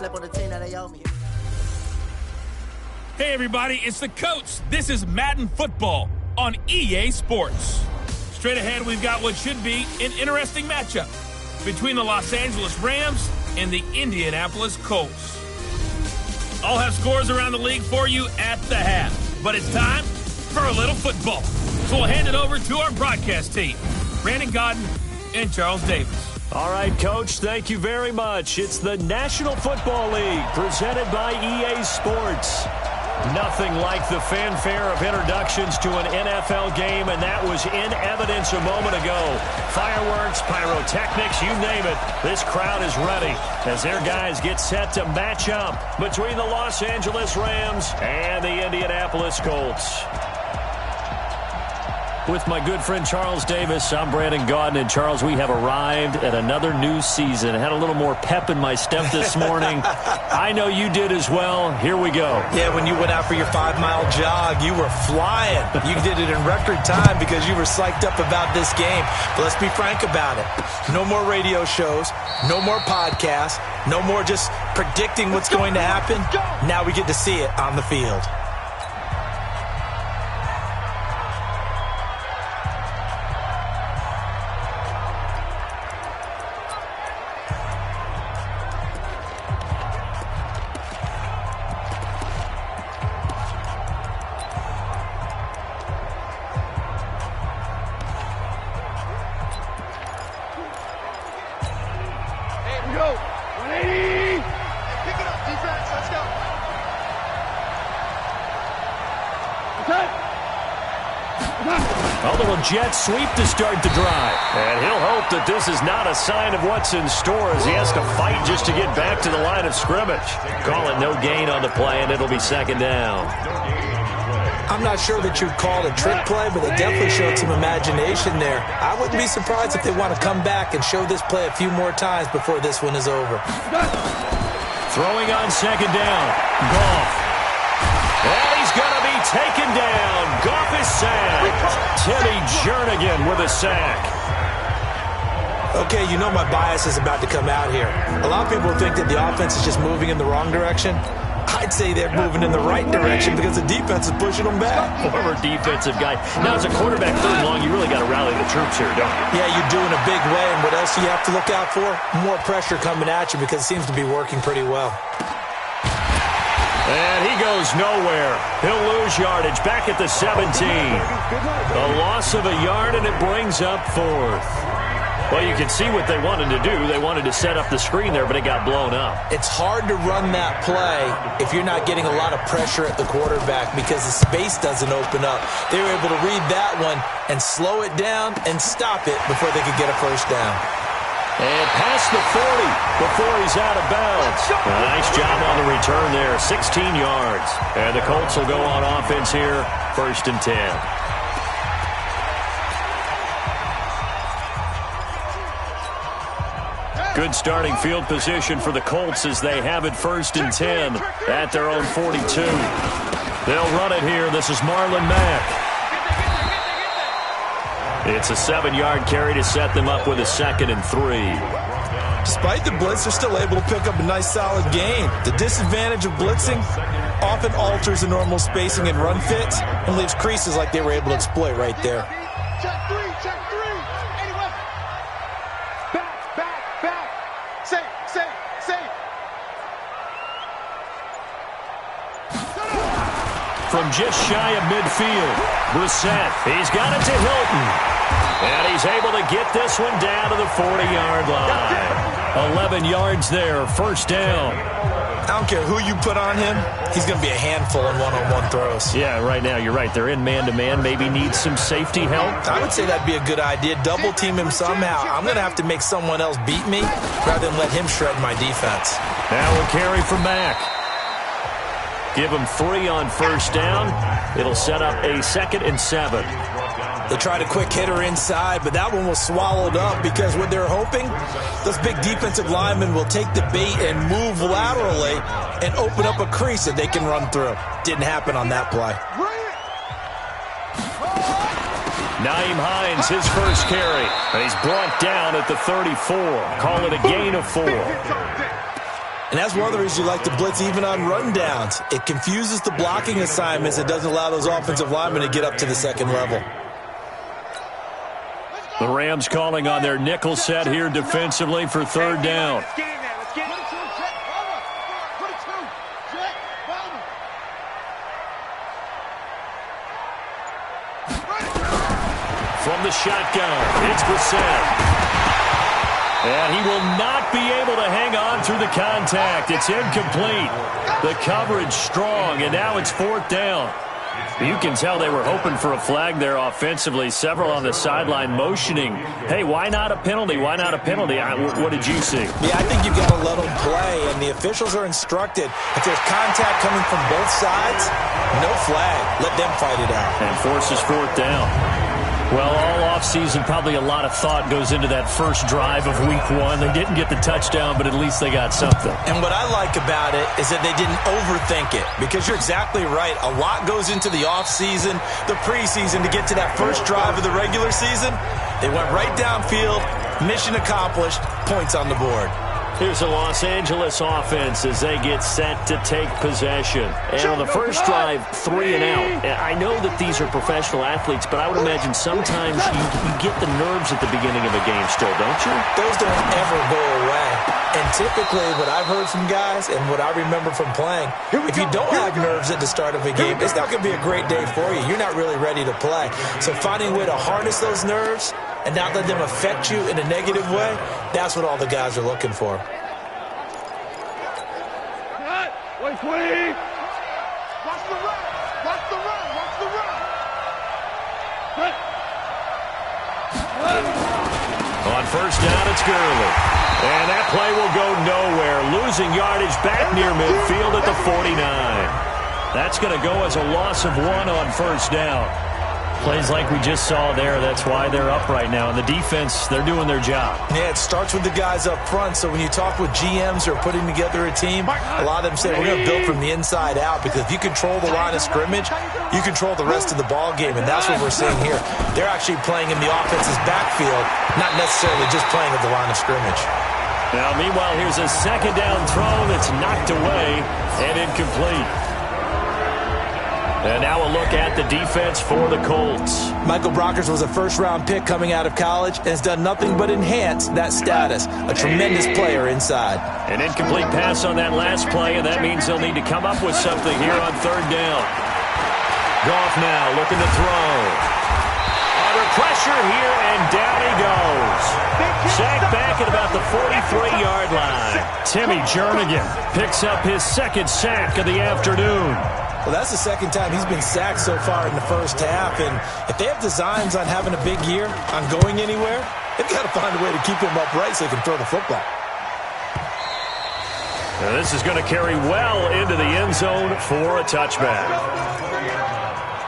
slept on the team that they owe me. Hey, everybody, it's the coach. This is Madden Football on EA Sports. Straight ahead, we've got what should be an interesting matchup between the Los Angeles Rams and the Indianapolis Colts. I'll have scores around the league for you at the half, but it's time for a little football. So we'll hand it over to our broadcast team, Brandon Godden and Charles Davis. All right, Coach, thank you very much. It's the National Football League presented by EA Sports. Nothing like the fanfare of introductions to an NFL game, and that was in evidence a moment ago. Fireworks, pyrotechnics, you name it. This crowd is ready as their guys get set to match up between the Los Angeles Rams and the Indianapolis Colts. With my good friend Charles Davis, I'm Brandon Godden. And Charles, we have arrived at another new season. I had a little more pep in my step this morning. I know you did as well. Here we go. Yeah, when you went out for your 5-mile jog, you were flying. You did it in record time because you were psyched up about this game. But let's be frank about it. No more radio shows, no more podcasts, no more just predicting what's going to happen. Now we get to see it on the field. A little jet sweep to start the drive. And he'll hope that this is not a sign of what's in store as he has to fight just to get back to the line of scrimmage. Call it no gain on the play, and it'll be second down. I'm not sure that you'd call it a trick play, but they definitely showed some imagination there. I wouldn't be surprised if they want to come back and show this play a few more times before this one is over. Throwing on second down. Goff. And he's going to be taken down. Goff is sacked. Timmy Jernigan with a sack. Okay, you know my bias is about to come out here. A lot of people think that the offense is just moving in the wrong direction. I'd say they're moving in the right direction because the defense is pushing them back. Former defensive guy. Now, as a quarterback third and long, you really got to rally the troops here, don't you? Yeah, you do in a big way. And what else do you have to look out for? More pressure coming at you because it seems to be working pretty well. And he goes nowhere. He'll lose yardage back at the 17. A loss of a yard, and it brings up fourth. Well, you can see what they wanted to do. They wanted to set up the screen there, but it got blown up. It's hard to run that play if you're not getting a lot of pressure at the quarterback because the space doesn't open up. They were able to read that one and slow it down and stop it before they could get a first down. And past the 40 before he's out of bounds. Nice job on the return there, 16 yards. And the Colts will go on offense here, 1st and 10. Good starting field position for the Colts as they have it 1st and 10 at their own 42. They'll run it here. This is Marlon Mack. It's a 7-yard carry to set them up with a 2nd and 3. Despite the blitz, they're still able to pick up a nice solid gain. The disadvantage of blitzing often alters the normal spacing and run fits and leaves creases like they were able to exploit right there. Check three. Anyway. Back. Safe. From just shy of midfield, Brissett, he's got it to Hilton. And he's able to get this one down to the 40-yard line. 11 yards there, 1st down. I don't care who you put on him, he's going to be a handful in one-on-one throws. Yeah, right now, you're right. They're in man-to-man, maybe need some safety help. I would say that'd be a good idea. Double team him somehow. I'm going to have to make someone else beat me rather than let him shred my defense. Now we'll carry from Mack. Give him 3 on 1st down. It'll set up a 2nd and 7. They tried a quick hitter inside, but that one was swallowed up because what they're hoping, those big defensive linemen will take the bait and move laterally and open up a crease that they can run through. Didn't happen on that play. Nyheim Hines, his first carry. And he's brought down at the 34. Call it a gain of 4. And that's one of the reasons you like to blitz even on rundowns. It confuses the blocking assignments. It doesn't allow those offensive linemen to get up to the second level. The Rams calling on their nickel set here defensively for third down. From the shotgun, it's Brissett. And he will not be able to hang on through the contact. It's incomplete. The coverage strong, and now it's fourth down. You can tell they were hoping for a flag there offensively. Several on the sideline motioning, hey, why not a penalty? Why not a penalty? What did you see? Yeah, I think you've got to let them play, and the officials are instructed. If there's contact coming from both sides, no flag. Let them fight it out. And forces fourth down. Well, all offseason, probably a lot of thought goes into that first drive of week one. They didn't get the touchdown, but at least they got something. And what I like about it is that they didn't overthink it, because you're exactly right. A lot goes into the offseason, the preseason, to get to that first drive of the regular season. They went right downfield, mission accomplished, points on the board. Here's the Los Angeles offense as they get set to take possession. And on the first drive, 3 and out. I know that these are professional athletes, but I would imagine sometimes you get the nerves at the beginning of a game still, don't you? Those don't ever go away. And typically what I've heard from guys and what I remember from playing, if you don't have nerves at the start of a game, it's not going to be a great day for you. You're not really ready to play. So finding a way to harness those nerves and not let them affect you in a negative way, that's what all the guys are looking for. Wait, please. Watch the run. Watch the run. Watch the run. On first down, it's Gurley. And that play will go nowhere. Losing yardage back near midfield at the 49. That's going to go as a loss of 1 on first down. Plays like we just saw there, that's why they're up right now. And the defense, they're doing their job. Yeah, it starts with the guys up front. So when you talk with GMs who are putting together a team, a lot of them say we're going to build from the inside out, because if you control the line of scrimmage, you control the rest of the ball game. And that's what we're seeing here. They're actually playing in the offense's backfield, not necessarily just playing at the line of scrimmage. Now, meanwhile, here's a second down throw that's knocked away and incomplete. And now a look at the defense for the Colts. Michael Brockers was a first-round pick coming out of college and has done nothing but enhance that status. A tremendous player inside. An incomplete pass on that last play, and that means they'll need to come up with something here on third down. Goff now looking to throw. Under pressure here, and down he goes. Sacked back at about the 43-yard line. Timmy Jernigan picks up his second sack of the afternoon. Well, that's the second time he's been sacked so far in the first half. And if they have designs on having a big year, on going anywhere, they've got to find a way to keep him upright so they can throw the football. Now this is going to carry well into the end zone for a touchback.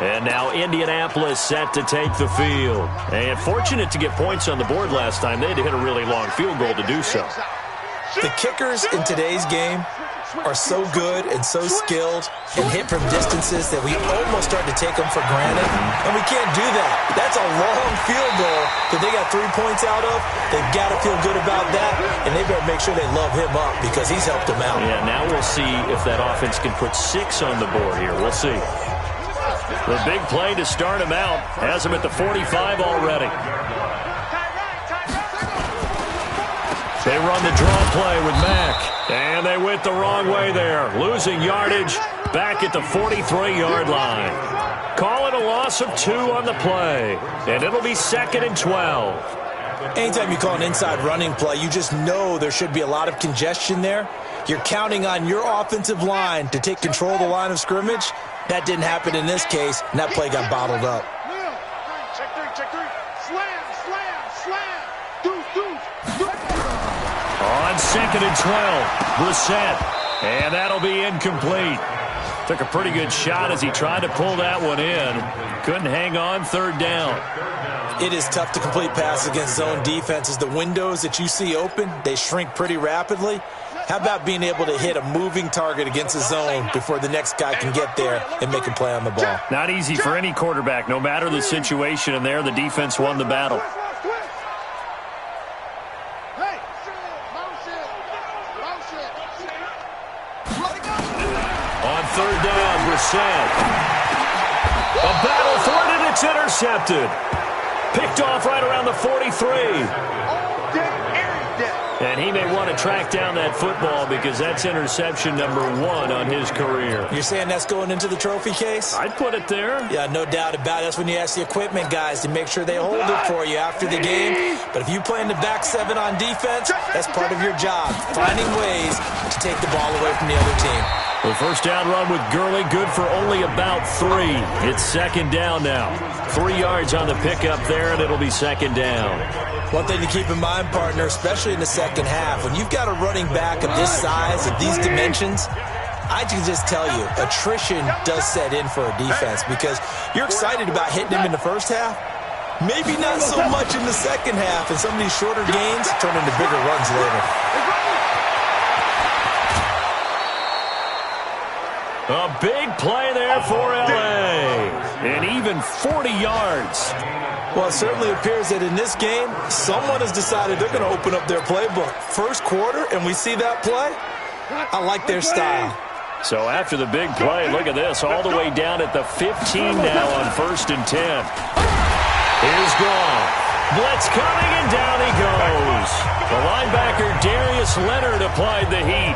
And now Indianapolis set to take the field. And fortunate to get points on the board last time. They had to hit a really long field goal to do so. The kickers in today's game are so good and so skilled and hit from distances that we almost start to take them for granted. And we can't do that. That's a long field goal that they got 3 points out of. They've got to feel good about that, and they better make sure they love him up, because he's helped them out. Yeah, now we'll see if that offense can put 6 on the board here. We'll see. The big play to start him out has him at the 45 already. They run the draw play with Mack. And they went the wrong way there. Losing yardage back at the 43-yard line. Call it a loss of 2 on the play. And it'll be 2nd and 12. Anytime you call an inside running play, you just know there should be a lot of congestion there. You're counting on your offensive line to take control of the line of scrimmage. That didn't happen in this case, and that play got bottled up. Check three. Slam, slam, slam. Deuce. On 2nd and 12, Brissett. And that'll be incomplete. Took a pretty good shot as he tried to pull that one in. Couldn't hang on third down. It is tough to complete passes against zone defenses. The windows that you see open, they shrink pretty rapidly. How about being able to hit a moving target against a zone before the next guy can get there and make a play on the ball? Not easy for any quarterback, no matter the situation, and there the defense won the battle. third down. Brissett. A battle for it, and it's intercepted. Picked off right around the 43. And he may want to track down that football because that's interception number 1 on his career. You're saying that's going into the trophy case? I'd put it there. Yeah, no doubt about it. That's when you ask the equipment guys to make sure they hold it for you after the game. But if you play in the back 7 on defense, that's part of your job, finding ways to take the ball away from the other team. The first down run with Gurley, good for only about 3. It's second down now. 3 yards on the pickup there, and it'll be second down. One thing to keep in mind, partner, especially in the second half, when you've got a running back of this size, of these dimensions, I can just tell you, attrition does set in for a defense because you're excited about hitting him in the first half. Maybe not so much in the second half, and some of these shorter gains turn into bigger runs later. A big play there for L.A. And even 40 yards. Well, it certainly appears that in this game, someone has decided they're going to open up their playbook. First quarter, and we see that play. I like their style. So after the big play, look at this, all the way down at the 15 now on 1st and 10. Here's gone. Blitz coming, and down he goes. The linebacker, Darius Leonard, applied the heat.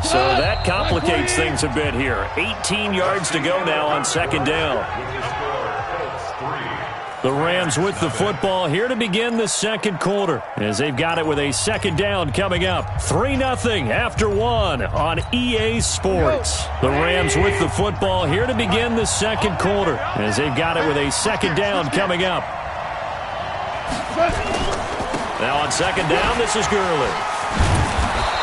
So that complicates things a bit here. 18 yards to go now on second down. The Rams with the football here to begin the second quarter as they've got it with a second down coming up. 3-0 after 1 on EA Sports. The Rams with the football here to begin the second quarter as they've got it with a second down coming up. Now on second down, this is Gurley.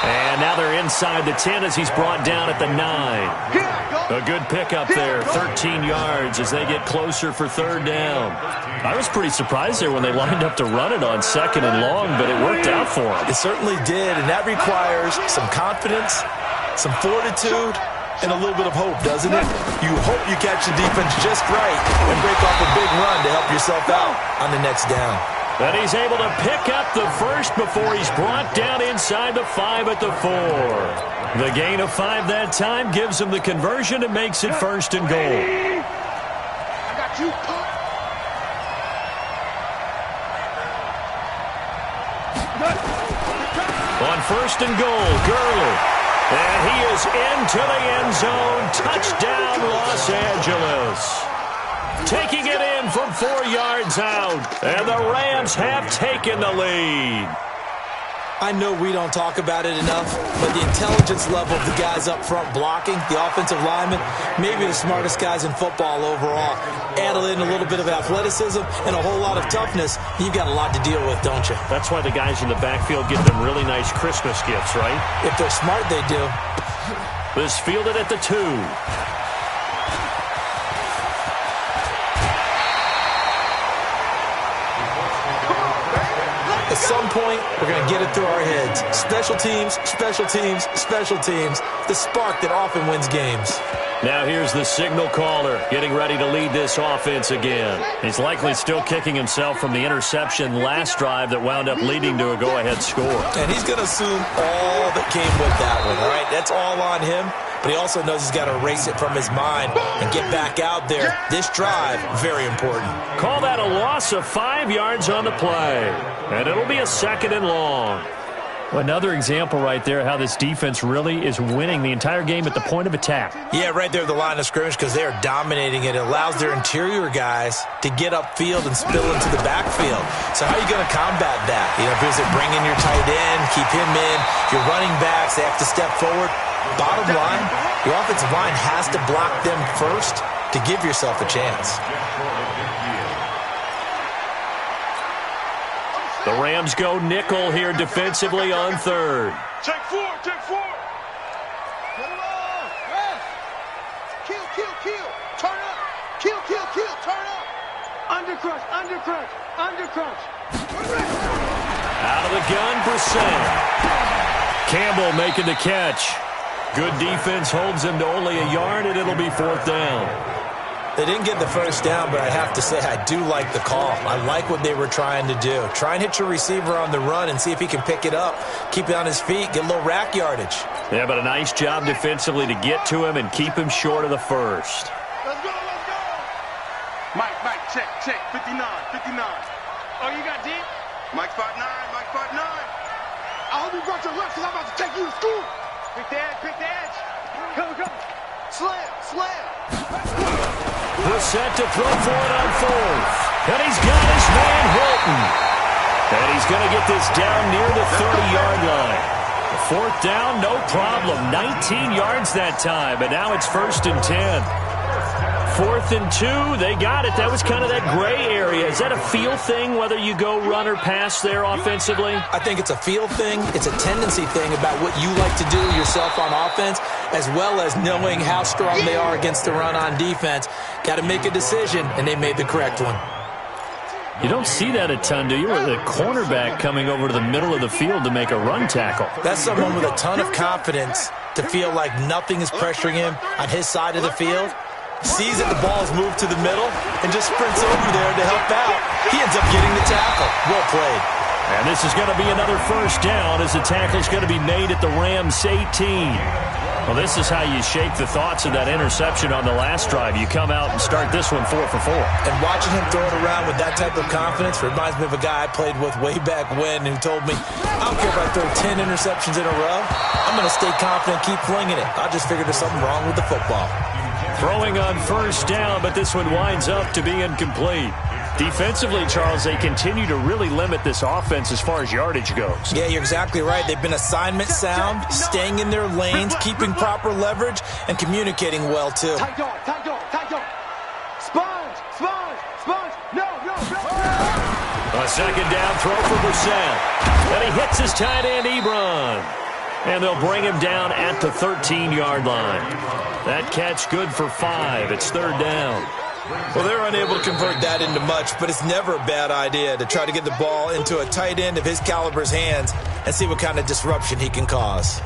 And now they're inside the 10 as he's brought down at the 9. A good pickup there, 13 yards as they get closer for third down. I was pretty surprised there when they lined up to run it on second and long, but it worked out for them. It certainly did, and that requires some confidence, some fortitude, and a little bit of hope, doesn't it? You hope you catch the defense just right and break off a big run to help yourself out on the next down. And he's able to pick up the first before he's brought down inside the 5 at the 4. The gain of 5 that time gives him the conversion and makes it 1st and goal. I got you. On 1st and goal, Gurley. And he is into the end zone. Touchdown, Los Angeles. Taking it in from 4 yards out. And the Rams have taken the lead. I know we don't talk about it enough, but the intelligence level of the guys up front blocking, the offensive linemen, maybe the smartest guys in football overall. Add in a little bit of athleticism and a whole lot of toughness, you've got a lot to deal with, don't you? That's why the guys in the backfield get them really nice Christmas gifts, right? If they're smart, they do. This fielded at the 2. At some point, we're going to get it through our heads. Special teams, special teams, special teams. The spark that often wins games. Now here's the signal caller getting ready to lead this offense again. He's likely still kicking himself from the interception last drive that wound up leading to a go-ahead score. And he's going to assume all that came with that one, all right? That's all on him. But he also knows he's got to erase it from his mind and get back out there. This drive, very important. Call that a loss of 5 yards on the play. And it'll be a 2nd and long. Another example right there how this defense really is winning the entire game at the point of attack. Yeah, right there at the line of scrimmage because they are dominating it. It allows their interior guys to get upfield and spill into the backfield. So how are you going to combat that? You know, because they bring in your tight end, keep him in. Your running backs, they have to step forward. Bottom line, your offensive line has to block them first to give yourself a chance. The Rams go nickel here defensively on 3rd. Take 4, take 4. Get it on. Yes. Kill, kill, kill. Turn up. Kill, kill, kill. Turn up. Undercrush, undercrush, undercrush. Out of the gun, Brissett. Campbell making the catch. Good defense holds him to only a yard, and it'll be 4th down. They didn't get the first down, but I have to say I do like the call. I like what they were trying to do. Try and hit your receiver on the run and see if he can pick it up, keep it on his feet, get a little rack yardage. Yeah, but a nice job defensively to get to him and keep him short of the first. Let's go, let's go. Mike, check, 59. Oh, you got deep? Mike, 5'9", I hope you brought your left because I'm about to take you to school. Pick the edge. Come. Slam. Brissett to throw for it on fourth. And he's got his man Hilton. And he's going to get this down near the 30-yard line. Fourth down, no problem. 19 yards that time, and now it's 1st and 10. 4th and 2, they got it. That was kind of that gray area. Is that a feel thing, whether you go run or pass there offensively? I think it's a feel thing. It's a tendency thing about what you like to do yourself on offense, as well as knowing how strong they are against the run on defense. Got to make a decision, and they made the correct one. You don't see that a ton, do you? With a cornerback coming over to the middle of the field to make a run tackle. That's someone with a ton of confidence to feel like nothing is pressuring him on his side of the field. Sees that the ball is moved to the middle and just sprints over there to help out. He ends up getting the tackle. Well played. And this is going to be another first down as the tackle is going to be made at the Rams 18. Well, this is how you shake the thoughts of that interception on the last drive. You come out and start this one 4 for 4. And watching him throw it around with that type of confidence reminds me of a guy I played with way back when who told me, I don't care if I throw 10 interceptions in a row. I'm going to stay confident, keep flinging it. I just figured there's something wrong with the football. Throwing on first down, but this one winds up to be incomplete. Defensively, Charles, they continue to really limit this offense as far as yardage goes. Yeah, you're exactly right. They've been assignment sound, staying in their lanes, keeping proper leverage, and communicating well, too. Tight dog. Sponge. No. A second down throw for Brissett. And he hits his tight end, Ebron. And they'll bring him down at the 13-yard line. That catch good for 5. It's 3rd down. Well, they're unable to convert that into much, but it's never a bad idea to try to get the ball into a tight end of his caliber's hands and see what kind of disruption he can cause.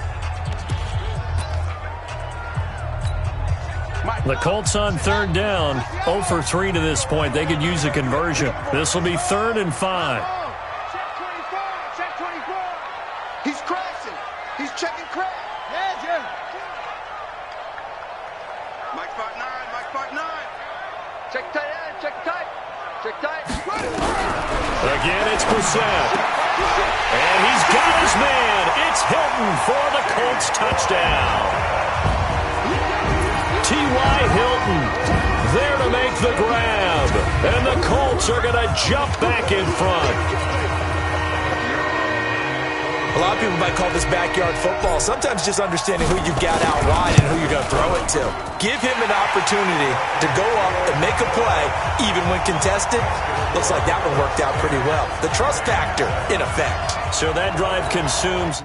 The Colts on 3rd down, 0 for 3 to this point. They could use a conversion. This will be 3rd and 5. Check 24. He's crashing. He's checking crash. Yeah, Jim. Mike 5'9". Check tight. Again, it's Brissett. And he's got his man. It's Hilton for the Colts touchdown. T.Y. Hilton there to make the grab. And the Colts are going to jump back in front. A lot of people might call this backyard football. Sometimes just understanding who you've got out wide and who you're going to throw it to. Give him an opportunity to go up and make a play, even when contested. Looks like that one worked out pretty well. The trust factor, in effect. So that drive consumes